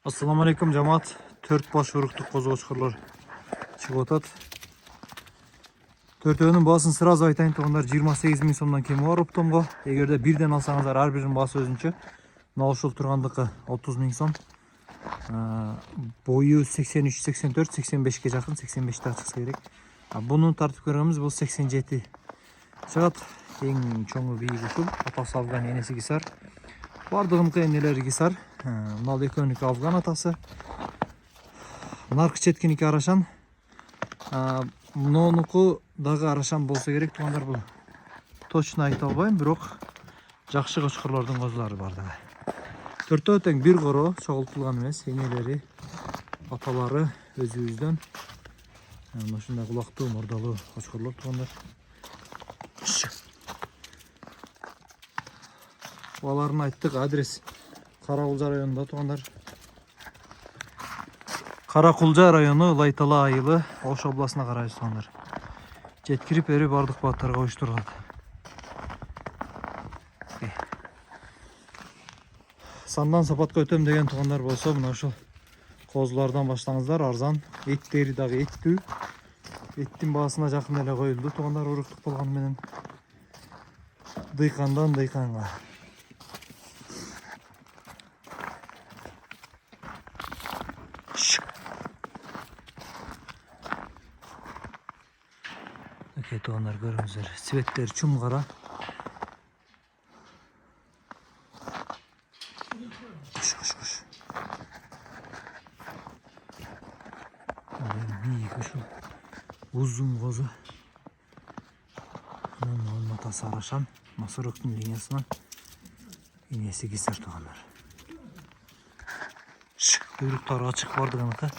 Assalamu alaikum жамаат. 4 баш уруктук козгочкорлор чыгып атат. Төртөөнүн баасын сразу айтайын тугандар 28 000 сомдон кем бар оптомго. Эгерде бирден алсаңыздар ар биринин баасы өзүнчө. Мына ушул тургандыкы 30 000 сом. Бою 83, 84, 85ке жакын, 85 чыкса керек. Буну тартып көргөнүбүз бул 87 чыгат. Эң чоңу бийик ушул. Атасы Афган, энеси Кисар. Бардыгыныкы энелери Кисар. Мына экөөнүкү Афган атасы. Наркы четкиники Арашан. Мунунуку дагы Арашан болсо керек тугандар, бул точно айта албайм, бирок жакшы кочкорлордун козулары бар дагы. Төртөө тең бир коро, чогултулган эмес, энелери, аталары өзүбүздөн. Мына ушундай кулактуу, мордалуу кочкорлор тугандар. Баларын айттык, адрес Каракулжа районунда тугандар. Каракулжа району, Лайтала айылы, Ош областына карайбыз тугандар. Жеткирип бери бардык бааттарга уюштурулат. Сандан сапатка өтөм деген тугандар болсо, мына ушул козулардан баштаңыздар, арзан. Эттери дагы эттүү. Эттин баасына жакын эле коюлду тугандар, уруктук болгону менен. Дыйкандан дыйканга. Тугандар көрүңүздөр, цветтери чум кара. Кош. Бийик ушул узун козу. Мунун атасы Арашан, Масыроктун линиясынан энеси Кисар тугандар. Куйруктары ачык бардыгыныкы.